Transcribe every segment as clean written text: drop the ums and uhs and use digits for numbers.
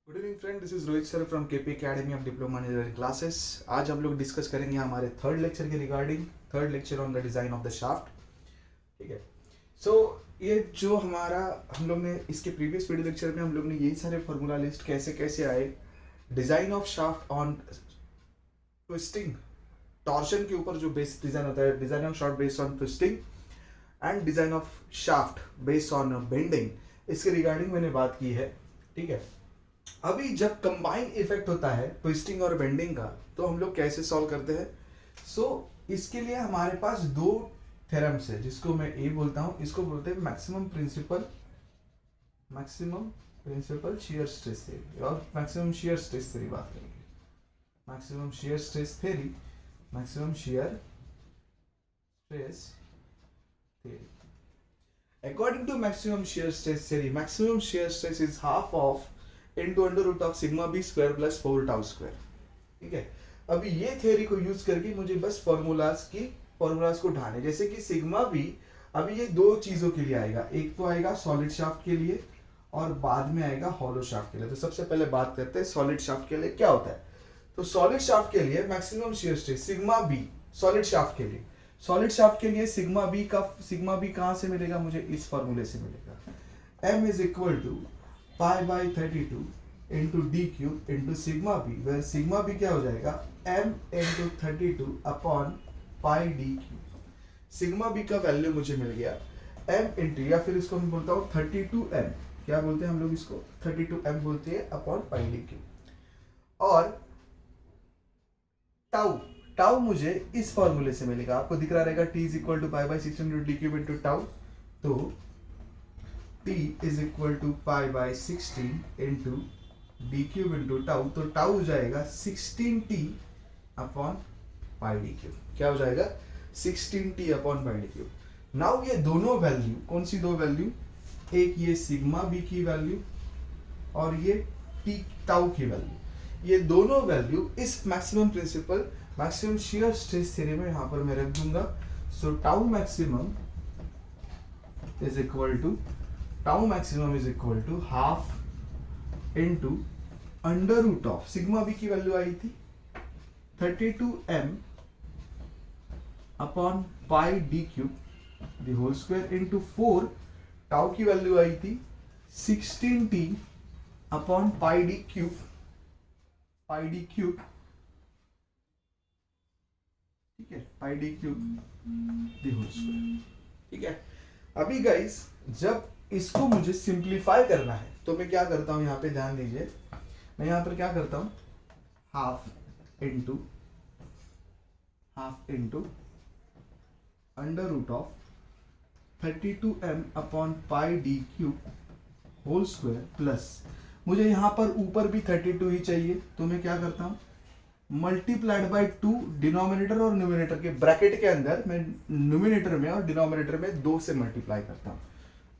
Good evening friend, this is Rohit sir from KP academy of diploma engineering classes. आज हम लोग discuss करेंगे हमारे थर्ड लेक्चर के regarding, third lecture on the design of the shaft. ठीक है। सो ये जो हमारा हम लोग ने इसके प्रीवियस वीडियो लेक्चर में हम लोग ने यही सारे फार्मूला लिस्ट कैसे कैसे आए, design of shaft on twisting torsion के ऊपर जो बेस डिजाइन होता है, design of shaft based on twisting and design of shaft based on bending, इसके रिगार्डिंग मैंने बात की है। ठीक है। अभी जब कंबाइन इफेक्ट होता है ट्विस्टिंग और बेंडिंग का, तो हम लोग कैसे सॉल्व करते हैं। इसके लिए हमारे पास दो थ्योरम्स है, जिसको मैं ए बोलता हूं, इसको बोलते हैं maximum principal shear stress theory और मैक्सिमम शियर स्ट्रेस थ्योरी बात करेंगे। Maximum shear stress theory, maximum shear stress theory. According to maximum shear stress theory, maximum shear stress is half of into under root of sigma b square plus 4 tau square। ठीक है। अभी ये theory को use करके मुझे बस formulas को ढाने, जैसे कि सिग्मा बी, अभी ये दो चीजों के लिए आएगा, एक तो आएगा सॉलिड शाफ्ट के लिए और बाद में आएगा हॉलो शाफ्ट के लिए। तो सबसे पहले बात करते हैं सॉलिड शाफ्ट के लिए क्या होता है। तो सॉलिड शाफ्ट के लिए maximum shear stress sigma B, solid shaft के लिए सिग्मा बी कहां से मिलेगा, मुझे इस फॉर्मूले से मिलेगा। m is equal to pi by 32 into D cube into sigma B, where sigma B क्या हो जाएगा m into 32 upon pi D cube. Sigma B का वैल्यू मुझे मिल गया m इंटू, या फिर इसको मैं बोलता हूँ 32m, क्या बोलते हैं हम लोग इसको 32m बोलते हैं अपॉन पाई डी क्यूब। और टाउ मुझे इस फॉर्मूले से मिलेगा, आपको दिख रहा रहेगा t is equal to pi by 16 into D cube into tau. तो t is equal to pi by 16 into D cube into tau. तो टाउ हो जाएगा 16t upon pi D cube. क्या हो जाएगा 16t upon pi D cube. Now ये दोनों value, कौन सी दो वैल्यू, एक ये सिग्मा बी की वैल्यू और ये t टाउ की वैल्यू, ये दोनों वैल्यू इस मैक्सिमम शियर स्ट्रेस थ्योरी में यहां पर मैं रख दूंगा। So tau maximum is equal to half into under root of, sigma B की वैल्यू आई थी 32m upon pi D cube the whole square into 4, tau की वैल्यू आई थी 16t upon pi D cube ठीक है, pi D cube the whole square. ठीक है। अभी गाइस जब इसको मुझे सिंप्लीफाई करना है तो मैं क्या करता हूं, यहां पे ध्यान दीजिए, मैं यहां पर क्या करता हूं, half into under root of 32m upon pi D cube whole square plus, मुझे यहां पर ऊपर भी 32 ही चाहिए, तो मैं क्या करता हूं मल्टीप्लाइड बाई 2, डिनोमिनेटर और न्यूमिनेटर के ब्रैकेट के अंदर मैं न्यूमिनेटर में और डिनोमिनेटर में 2 से मल्टीप्लाई करता हूं।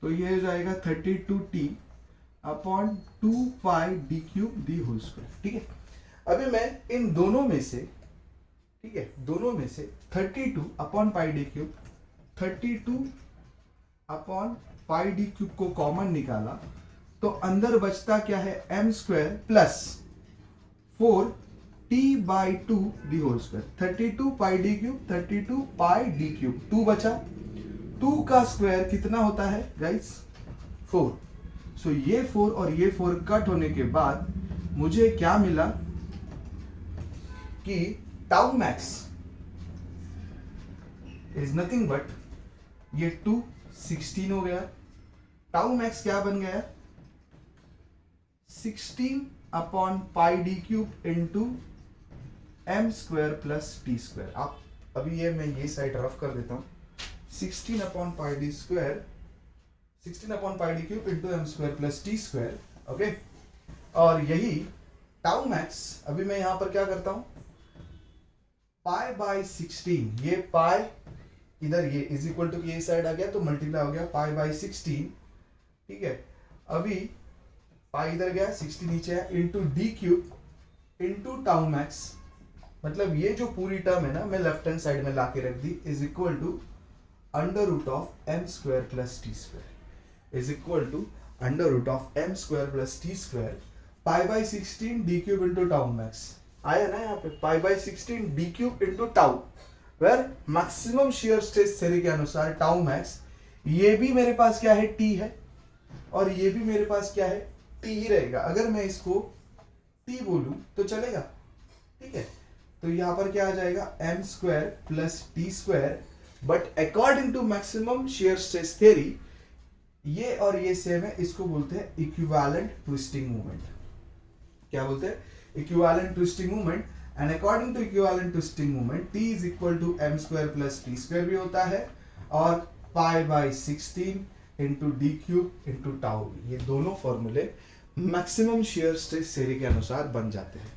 तो ये हो जाएगा 32t upon 2 pi D cube the whole square. ठीक है। अभी मैं इन दोनों में से, ठीक है, दोनों में से 32 upon pi D cube, 32 upon pi D cube को कॉमन निकाला तो अंदर बचता क्या है m square plus 4t by 2 the whole square. 32 pi D cube, 32 pi D cube, 2 बचा, 2 का स्क्वायर कितना होता है गाइस 4। सो ये 4 और ये 4 कट होने के बाद मुझे क्या मिला कि tau max is nothing but, ये 2 16 हो गया, टाउ मैक्स क्या बन गया 16 upon pi D cube into M square plus T square. आप अभी ये मैं ये साइड रफ कर देता हूं, 16 upon pi D square, 16 upon pi D cube into M square plus T square. Okay. और यही टाउ मैक्स, अभी मैं यहां पर क्या करता हूं, पाई बाई 16, ये पाई इधर ये इज इक्वल टू ये साइड आ गया तो मल्टीप्लाई हो गया पाई बाई 16। ठीक है। अभी पाई इधर गया, 16 नीचे है, into D cube into tau max, मतलब ये जो पूरी टर्म है ना मैं लेफ्ट हैंड साइड में लाके रख दी, is equal to under root of M square plus T square, is equal to under root of M square plus T square. Pi by 16 D cube into tau max आया ना यहाँ पे, pi by 16 D cube into tau, where maximum shear stress theory के अनुसार tau max, ये भी मेरे पास क्या है टी है, और ये भी मेरे पास क्या है टी ही रहेगा। अगर मैं इसको टी बोलूं तो चलेगा, ठीक है। तो यहां पर क्या आ जाएगा M square plus T square, but according to maximum shear stress theory ये और ये सेम है, इसको बोलते हैं इक्विवेलेंट ट्विस्टिंग मूवमेंट। क्या बोलते हैं? Equivalent twisting movement. And according to equivalent twisting movement T is equal to M square plus T square भी होता है, और pi by 16 into D cube into tau भी। ये दोनों फॉर्मूले मैक्सिमम शियर स्ट्रेस थ्योरी के अनुसार बन जाते हैं।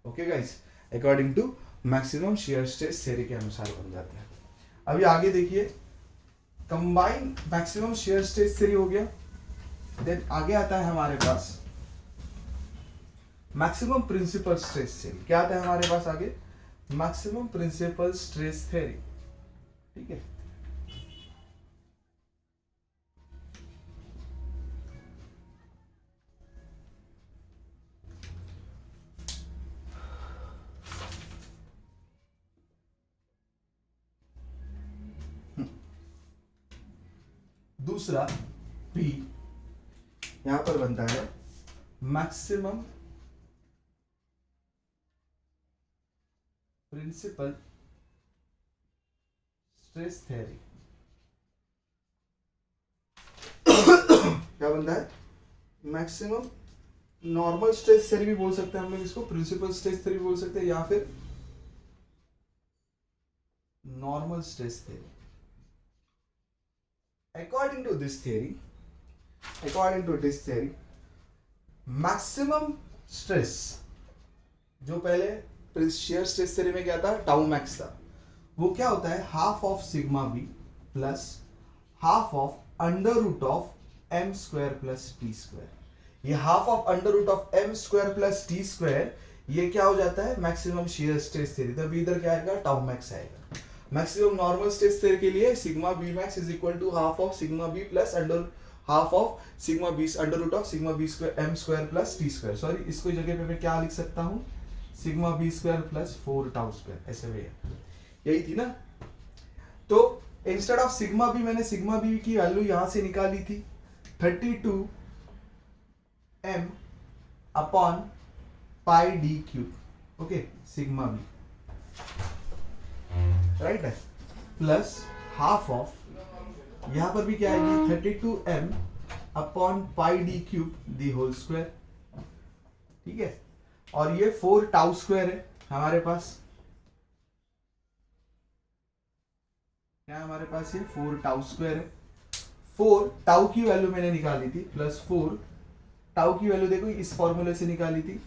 Okay guys, according to maximum shear stress theory के अनुसार बन जाते हैं। अभी आगे देखिए, combine maximum shear stress theory हो गया, देन आगे आता है हमारे पास मैक्सिमम प्रिंसिपल स्ट्रेस थ्योरी। क्या आता है हमारे पास आगे? मैक्सिमम प्रिंसिपल स्ट्रेस थ्योरी, ठीक है। दूसरा P यहां पर बनता है मैक्सिमम प्रिंसिपल स्ट्रेस थ्योरी। क्या बनता है? मैक्सिमम नॉर्मल स्ट्रेस थ्योरी भी बोल सकते हैं हम लोग इसको, प्रिंसिपल स्ट्रेस थ्योरी बोल सकते हैं, या फिर normal stress theory. According to this theory, maximum stress, जो पहले shear stress theory में क्या था, टाउ मैक्स था, वो क्या होता है half of sigma B plus half of under root of M square plus T square. ये half of under root of M square plus T square, ये क्या हो जाता है मैक्सिमम शियर स्ट्रेस थ्योरी। तब इधर क्या आएगा? टाउ मैक्स आएगा। मैक्सिमम नॉर्मल स्ट्रेस थ्योरी के लिए sigma B max is equal to half of sigma B plus under half of sigma B under root of sigma B square M square plus T square. Sorry, इसको जगह पे मैं क्या लिख सकता हूँ? Sigma B square plus 4 tau square, ऐसे वे यही थी ना। तो इंस्टेड ऑफ सिग्मा बी मैंने सिग्मा बी की वैल्यू यहां से निकाली थी 32 M upon pi D cube. Okay, sigma B right है, प्लस हाफ ऑफ यहां पर भी क्या आएगी 32 M upon pi D cube the whole square, ठीक है। और ये 4 टाउ स्क्वायर है हमारे पास, क्या हमारे पास ये 4 टाउ स्क्वायर है। 4 टाउ की वैल्यू मैंने निकाली थी, प्लस 4 टाउ की वैल्यू देखो इस फॉर्मूले से निकाली थी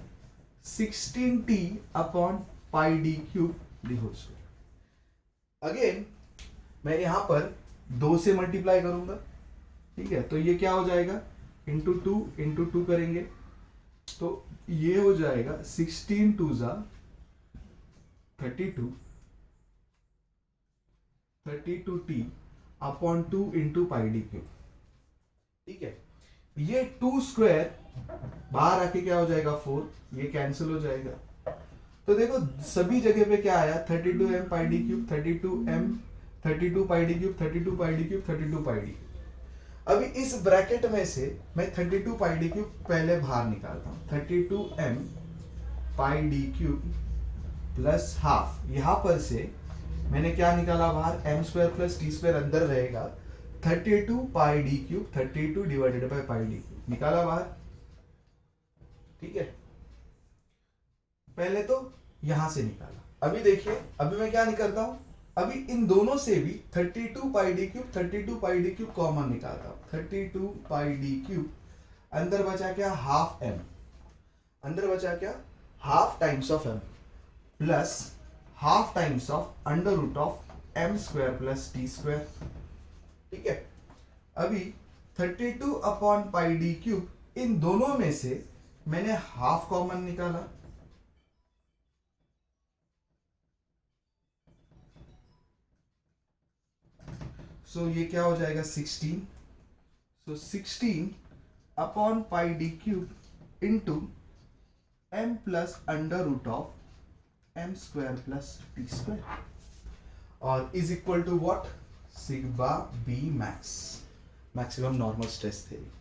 16t upon pi D cube the whole square. Again मैं यहां पर 2 से मल्टीप्लाई करूंगा, ठीक है। तो ये क्या हो जाएगा? इंटू 2 करेंगे तो ये हो जाएगा 16 2 जा 32 32t upon 2 into pi D cube, ठीक है। ये 2 स्क्वायर बाहर आके क्या हो जाएगा 4, ये कैंसिल हो जाएगा। तो देखो सभी जगह पे क्या आया 32 M pi D cube 32 M 32 pi D cube 32 pi D cube 32 pi D cube. अभी इस ब्रैकेट में से मैं 32 पाई डी क्यूब पहले बाहर निकालता हूं, 32 M pi D cube plus half, यहां पर से मैंने क्या निकाला बाहर M square plus T square अंदर रहेगा 32 pi D cube 32 divided by pi D cube निकाला बाहर, ठीक है। पहले तो यहां से निकाला। अभी देखिए अभी मैं क्या निकालता हूं, अभी इन दोनों से भी 32 pi D cube 32 pi D cube common निकालता हूं, 32 पाई डी क्यूब अंदर बचा क्या हाफ एम, अंदर बचा क्या half times of M plus half times of under root of M square plus T square, ठीक है। अभी 32 अपॉन पाई डी क्यूब इन दोनों में से मैंने हाफ कॉमन निकाला, सो ये क्या हो जाएगा 16, so 16 upon pi D cube into m plus under root of m square plus T square और is equal to what, sigma B max, maximum normal stress theory.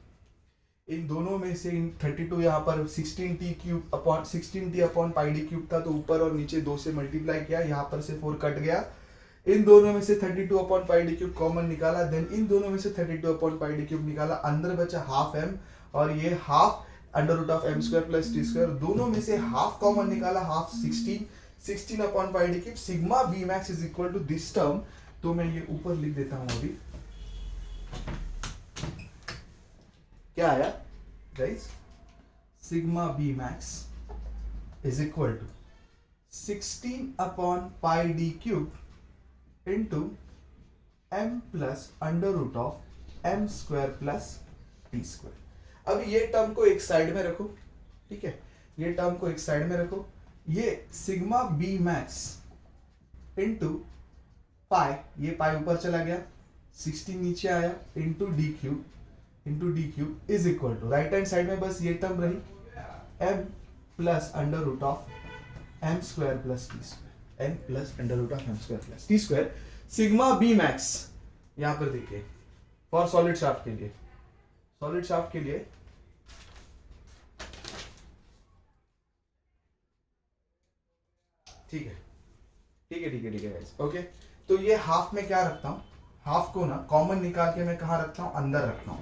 इन दोनों में से इन 32 यहाँ पर 16t cube upon 16t upon pi D cube था, तो ऊपर और नीचे 2 से मल्टीप्लाई किया, यहाँ पर से 4 कट गया। इन दोनों में से 32 upon pi D cube common निकाला, देन इन दोनों में से 32 अपॉन पाई डी क्यूब निकाला, अंदर बचा हाफ m और ये half under root of m square plus T square, दोनों में से हाफ कॉमन निकाला, half 16 upon pi D cube, sigma B max is equal to this term. तो मैं ये ऊपर लिख देता हूं अभी, क्या आया guys, sigma B max is equal to 16 upon pi D cube into m plus under root of m square plus T square. अब ये टर्म को एक साइड में रखो, ठीक है, ये टर्म को एक साइड में रखो, ये sigma B max into pi, ये पाई ऊपर चला गया, 16 नीचे आया, into D cube is equal to, right hand side में बस ये टर्म रही, m plus under root of m square plus T square, m plus under root of m square plus T square, sigma B max. यहां पर देखिए for solid shaft के लिए, solid shaft के लिए ठीक है गाइस, ओके। तो ये हाफ में क्या रखता हूं, हाफ को ना कॉमन निकाल के मैं कहां रखता हूं, अंदर रखता हूं,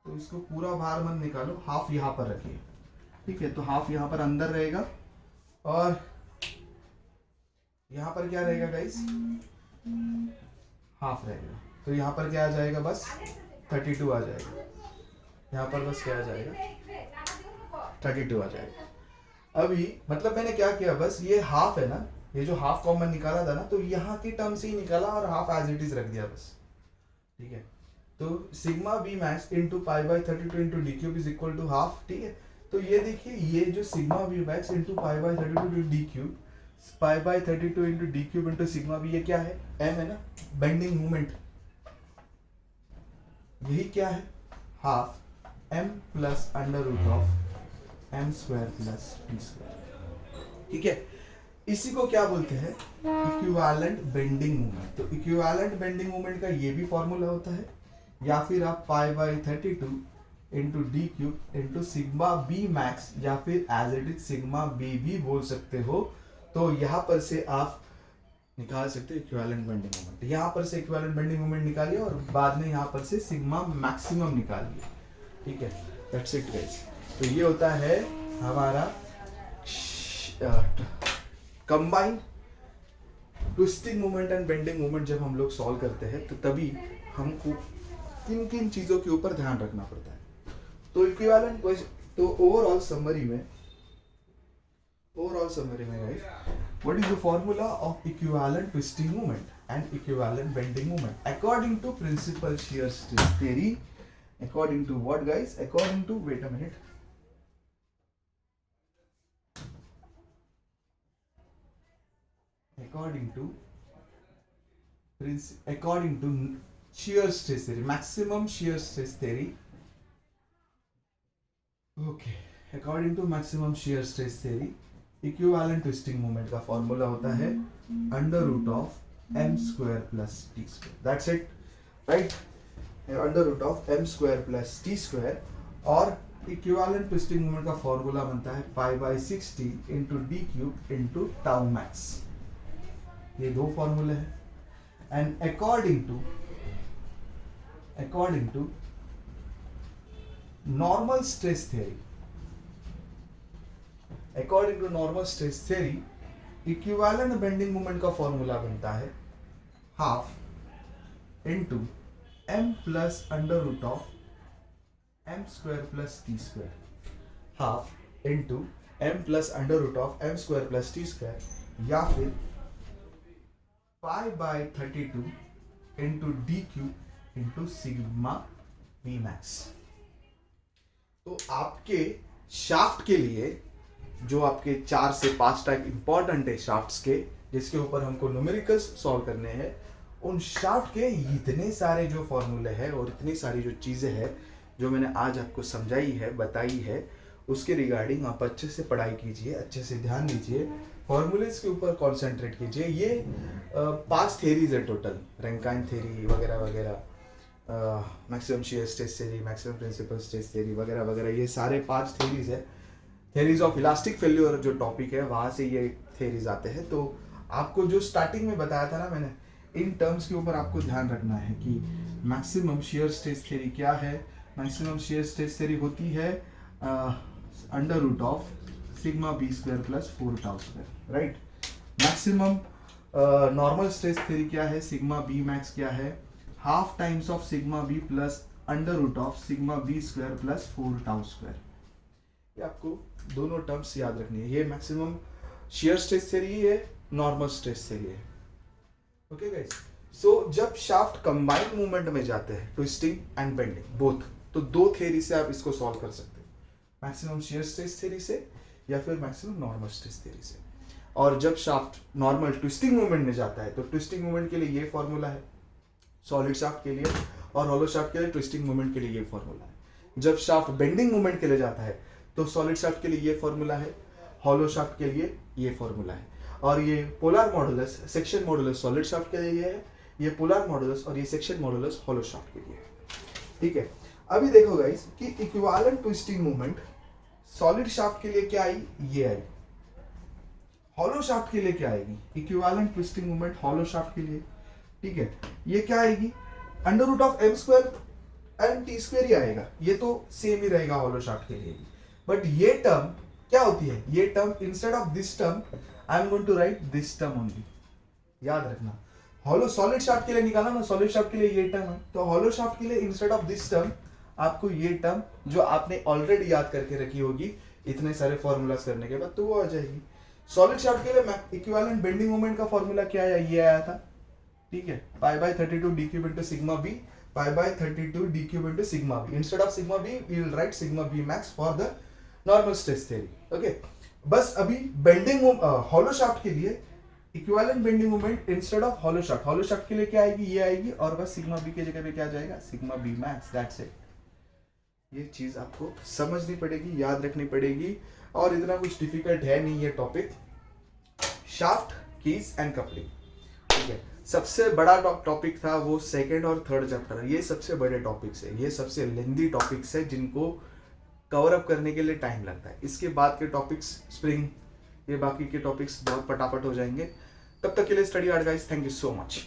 तो इसको पूरा बाहर मत निकालो, हाफ यहां पर रखिए, ठीक है। तो हाफ यहां पर अंदर रहेगा और यहां पर क्या रहेगा गाइस, हाफ रहेगा, तो यहां पर क्या आ जाएगा, बस 32 आ जाएगा, यहां पर बस क्या आ जाएगा, 32 आ जाएगा। अभी मतलब मैंने क्या किया, बस ये हाफ है ना, ये जो हाफ कॉमन निकाला था ना, तो यहाँ की टर्म से ही निकाला और हाफ एज इट इज रख दिया बस, ठीक है। तो sigma B max into pi by 32 into D cube is equal to half, ठीक है। तो ये देखिए, ये जो sigma B max into pi by 32 into D cube, pi by 32 into D cube into sigma B, ये क्या है, एम है ना, बेंडिंग मोमेंट, यही क्या है, half M plus under root of M square plus T square, ठीक है। इसी को क्या बोलते हैं, इक्विवेलेंट बेंडिंग मोमेंट। तो इक्विवेलेंट बेंडिंग मोमेंट का ये भी फॉर्मूला होता है, या फिर आप pi by 32 into D cube into sigma B max, या फिर as it is sigma B भी बोल सकते हो। तो यहाँ पर से आप निकाल सकते हो इक्विवेलेंट बेंडिंग मोमेंट, यहाँ पर से इक्विवेलेंट बेंडिंग मोमेंट निकालिए और बाद में यहाँ पर से सिग्मा मैक्सिमम निकालिए, ठीक है। That's it guys. तो ये होता है हमारा combined twisting moment and bending moment. जब हम लोग सॉल्व करते हैं तो तभी हमको किन किन चीजों के ऊपर ध्यान रखना पड़ता है। तो इक्विवेलेंट, तो ओवरऑल समरी में guys, what is the formula of equivalent twisting moment and equivalent bending moment according to principal shear stress theory, according to what guys, according to, wait a minute, according to shear stress theory, maximum shear stress theory, okay, according to maximum shear stress theory, equivalent twisting moment का formula होता है under root of m square plus T square, that's it, right, under root of m square plus T square. और equivalent twisting moment का formula बनता है pi by 60 into D cube into tau max, ये दो फॉर्मूले हैं। And according to normal stress theory, according to normal stress theory, equivalent bending moment का formula बनता है half into m plus under root of m square plus T square, half into m plus under root of m square plus T square, या फिर pi by 32 into D cube into sigma B max. तो आपके shaft के लिए जो आपके 4 से 5 type important है शाफ्ट्स के, जिसके ऊपर हमको न्यूमेरिकल्स सॉल्व करने हैं, उन शाफ्ट के इतने सारे जो फॉर्मूले हैं और इतनी सारी जो चीज़ें हैं जो मैंने आज आपको समझाई है, बताई है, उसके रिगार्डिंग आप अच्छे से पढ़ाई कीजिए, अच्छे से ध्यान दीजिए, फॉर्मूलेस के ऊपर कॉन्सेंट्रेट कीजिए। ये 5 थेरीज है टोटल, रैंकाइन थेरी वगैरह वगैरह, maximum shear stress theory, maximum principal stress theory वगैरह वगैरह, ये सारे 5 थेरीज है। थेरीज ऑफ इलास्टिक फेल्योर जो टॉपिक है वहाँ से ये थेरीज आते हैं। तो आपको जो स्टार्टिंग में बताया था ना मैंने, इन टर्म्स के ऊपर आपको ध्यान रखना है कि मैक्सिमम शियर स्ट्रेस थ्योरी क्या है। मैक्सिमम शियर स्ट्रेस थ्योरी होती है under root of sigma B square plus 4 tau square, right. Maximum normal stress theory क्या है, सिग्मा बी मैक्स क्या है, half times of sigma B plus under root of sigma B square plus 4 tau square. ये आपको दोनों terms याद रखनी है। ये मैक्सिमम शियर स्ट्रेस थ्योरी है, नॉर्मल स्ट्रेस थ्योरी है। ओके गाइस, सो जब शाफ्ट कंबाइंड मूवमेंट में जाते हैं, ट्विस्टिंग एंड बेंडिंग बोथ, तो 2 थ्योरी से आप इसको सॉल्व कर सकते हो, मैक्सिमम शियर स्ट्रेस थ्योरी से या फिर मैक्सिमम नॉर्मल स्ट्रेस थ्योरी से। और जब शाफ्ट नॉर्मल ट्विस्टिंग मूवमेंट में जाता है तो ट्विस्टिंग मूवमेंट के लिए ये फॉर्मूला है सॉलिड शाफ्ट के लिए, और हॉलो शाफ्ट के लिए ट्विस्टिंग मूवमेंट के लिए ये फॉर्मूला है। जब शाफ्ट बेंडिंग मूवमेंट के लिए जाता है तो सॉलिड शाफ्ट के लिए ये फॉर्मूला है, हॉलो शाफ्ट के लिए ये फॉर्मूला है। और ये polar modulus, section modulus solid shaft के लिए है, ये पोलर मॉडुलस और ये सेक्शन मॉडुलस हॉलो शाफ्ट के लिए है। ठीक है, अभी देखो गाइस कि equivalent twisting movement solid shaft के लिए क्या आई, ये आई। हॉलो शाफ्ट के लिए क्या आएगी, equivalent twisting movement hollow shaft के लिए, ठीक है, ये क्या आएगी, under root of M square and T square ही आएगा। ये तो सेम ही रहेगा हॉलो शाफ्ट के लिए। बट ये टर्म क्या होती है, ये term instead of this term I am going to write this term only. याद रखना, हॉलो सॉलिड शाफ्ट के लिए निकाला ना, सॉलिड शाफ्ट के लिए ये टर्म है, तो हॉलो शाफ्ट के लिए इंस्टेड ऑफ दिस टर्म आपको ये टर्म जो आपने ऑलरेडी याद करके रखी होगी इतने सारे फॉर्मूलाज करने के बाद, तो वो आ जाएगी। सॉलिड शाफ्ट के लिए इक्विवेलेंट बेंडिंग मोमेंट का फॉर्मूला क्या है, ये आया था, ठीक है, π/32 d cube into sigma b, π/32 d cube into sigma b. Instead of sigma b we will write sigma b max for the normal stress theory. Okay, बस अभी बेंडिंग हॉलो शाफ्ट के लिए equivalent bending moment instead of hollow shaft के लिए क्या आएगी, ये आएगी, और बस सिग्मा बी की जगह पे क्या आ जाएगा, sigma B max, that's it. ये चीज आपको समझनी पड़ेगी, याद रखनी पड़ेगी, और इतना कुछ डिफिकल्ट है नहीं ये topic. Shaft, keys and coupling, ठीक है, सबसे बड़ा टॉपिक था वो सेकंड और थर्ड चैप्टर। ये सबसे बड़े टॉपिक्स है, ये सबसे लेंथी टॉपिक्स है जिनको कवर अप करने के लिए टाइम लगता है। इसके बाद के टॉपिक्स स्प्रिंग, ये बाकी के टॉपिक्स बहुत फटाफट हो जाएंगे। तब तक के लिए study hard guys, thank you so much.